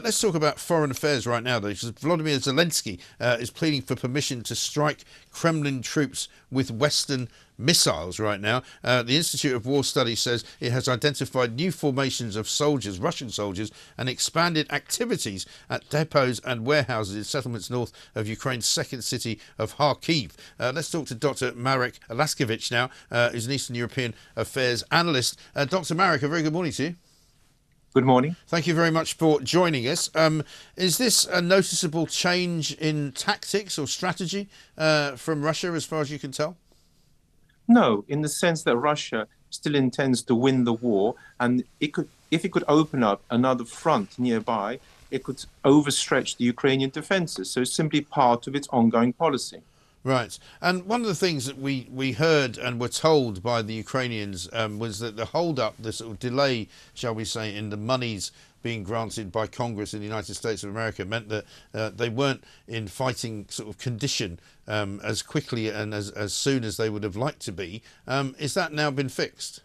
Let's talk about foreign affairs right now, though, because Volodymyr Zelensky is pleading for permission to strike Kremlin troops with Western missiles right now. The Institute of War Studies says it has identified new formations of soldiers, Russian soldiers, and expanded activities at depots and warehouses in settlements north of Ukraine's second city of Kharkiv. Let's talk to Dr. Marek Laskiewicz now, who's an Eastern European affairs analyst. Dr. Marek, a very good morning to you. Good morning. Thank you very much for joining us. Is this a noticeable change in tactics or strategy from Russia, as far as you can tell? No, in the sense that Russia still intends to win the war, and if it could open up another front nearby, it could overstretch the Ukrainian defenses. So it's simply part of its ongoing policy. Right. And one of the things that we heard and were told by the Ukrainians was that the hold-up, the sort of delay, shall we say, in the monies being granted by Congress in the United States of America meant that they weren't in fighting sort of condition as quickly and as soon as they would have liked to be. Is that now been fixed?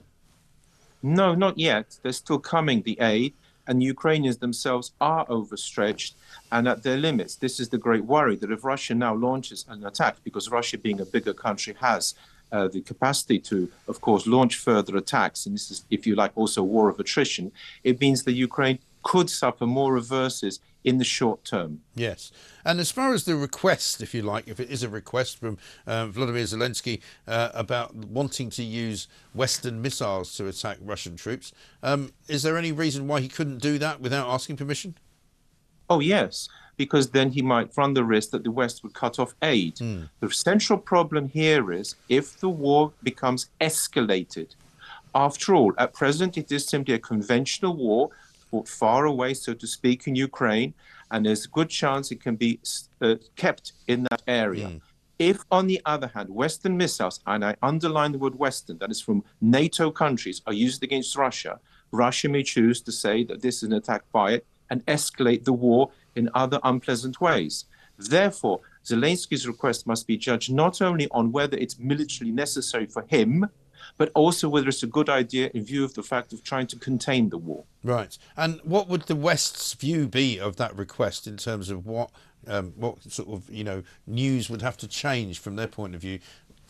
No, not yet. They're still coming, the aid, and Ukrainians themselves are overstretched and at their limits. This is the great worry, that if Russia now launches an attack, because Russia, being a bigger country, has the capacity to, of course, launch further attacks, and this is, if you like, also a war of attrition, it means that Ukraine could suffer more reverses in the short term. Yes. And as far as the request, if you like, if it is a request from Volodymyr Zelensky about wanting to use Western missiles to attack Russian troops, is there any reason why he couldn't do that without asking permission? Oh, yes, because then he might run the risk that the West would cut off aid. The central problem here is if the war becomes escalated. After all, at present, it is simply a conventional war fought far away, so to speak, in Ukraine, and there's a good chance it can be kept in that area. If, on the other hand, Western missiles, and I underline the word Western, that is from NATO countries, are used against Russia, Russia may choose to say that this is an attack by it and escalate the war in other unpleasant ways. Therefore, Zelensky's request must be judged not only on whether it's militarily necessary for him, but also whether it's a good idea in view of the fact of trying to contain the war. Right. And what would the West's view be of that request in terms of what sort of, news would have to change from their point of view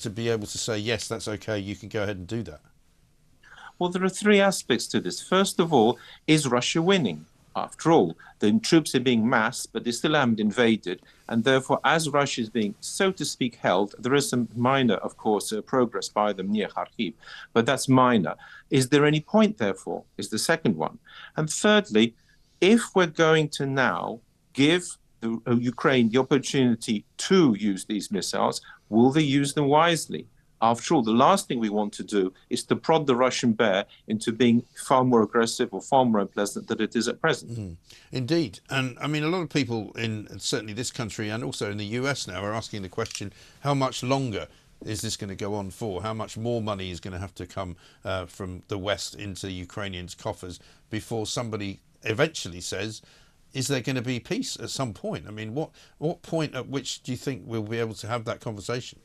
to be able to say, yes, that's okay, you can go ahead and do that? Well, there are three aspects to this. First of all, is Russia winning? After all, the troops are being massed, but they still haven't invaded. And therefore, as Russia is being, so to speak, held, there is some minor, of course, progress by them near Kharkiv, but that's minor. Is there any point, therefore, is the second one. And thirdly, if we're going to now give Ukraine the opportunity to use these missiles, will they use them wisely? After all, the last thing we want to do is to prod the Russian bear into being far more aggressive or far more unpleasant than it is at present. Indeed. And I mean, a lot of people in certainly this country and also in the US now are asking the question, how much longer is this going to go on for? How much more money is going to have to come from the West into Ukrainians' coffers before somebody eventually says, is there going to be peace at some point? I mean, what point at which do you think we'll be able to have that conversation?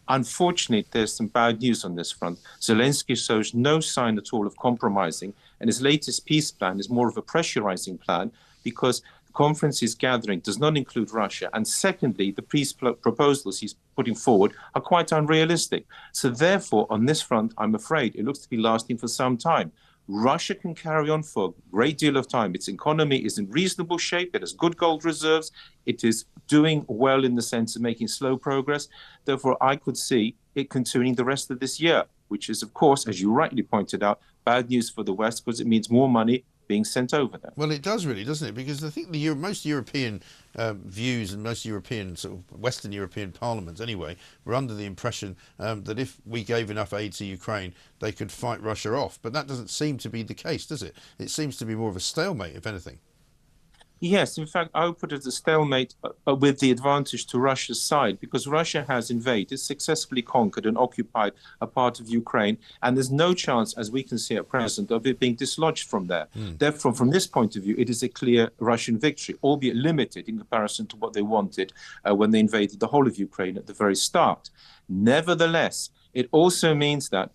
Unfortunately, there's some bad news on this front. Zelensky shows no sign at all of compromising, and his latest peace plan is more of a pressurizing plan because the conference he's gathering does not include Russia. And secondly, the peace proposals he's putting forward are quite unrealistic. So therefore, on this front, I'm afraid it looks to be lasting for some time. Russia can carry on for a great deal of time. Its economy is in reasonable shape. It has good gold reserves. It is doing well in the sense of making slow progress. Therefore, I could see it continuing the rest of this year, which is, of course, as you rightly pointed out, bad news for the West because it means more money being sent over there. Well, it does really, doesn't it? Because I think most European views and most European, sort of Western European parliaments anyway, were under the impression that if we gave enough aid to Ukraine, they could fight Russia off. But that doesn't seem to be the case, does it? It seems to be more of a stalemate, if anything. Yes, in fact, I would put it as a stalemate with the advantage to Russia's side, because Russia has invaded, successfully conquered and occupied a part of Ukraine, and there's no chance, as we can see at present, of it being dislodged from there. Therefore, from this point of view, it is a clear Russian victory, albeit limited in comparison to what they wanted when they invaded the whole of Ukraine at the very start. Nevertheless, it also means that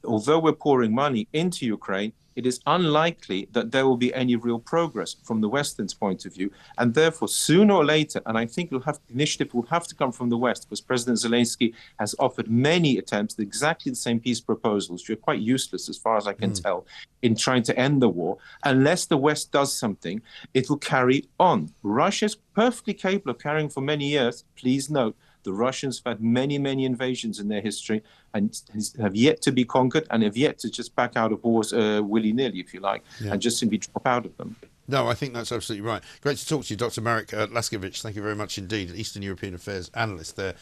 although we're pouring money into Ukraine, it is unlikely that there will be any real progress from the Western's point of view. And therefore, sooner or later, and I think the initiative will have to come from the West, because President Zelensky has offered many attempts at exactly the same peace proposals, which are quite useless as far as I can tell, in trying to end the war. Unless the West does something, it will carry on. Russia is perfectly capable of carrying for many years. Please note, the Russians have had many, many invasions in their history and have yet to be conquered and have yet to just back out of wars willy-nilly, if you like, and just simply drop out of them. No, I think that's absolutely right. Great to talk to you, Dr. Marek Laskiewicz. Thank you very much indeed. Eastern European Affairs analyst there.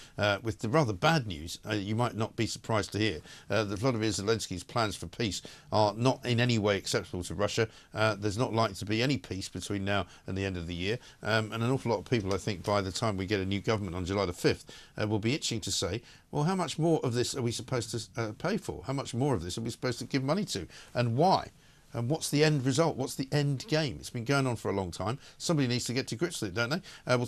With the rather bad news, you might not be surprised to hear that Vladimir Zelensky's plans for peace are not in any way acceptable to Russia. There's not likely to be any peace between now and the end of the year. And an awful lot of people, I think, by the time we get a new government on July the 5th, will be itching to say, well, how much more of this are we supposed to pay for? How much more of this are we supposed to give money to? And why? And what's the end result? What's the end game? It's been going on for a long time. Somebody needs to get to grips with it, don't they? We'll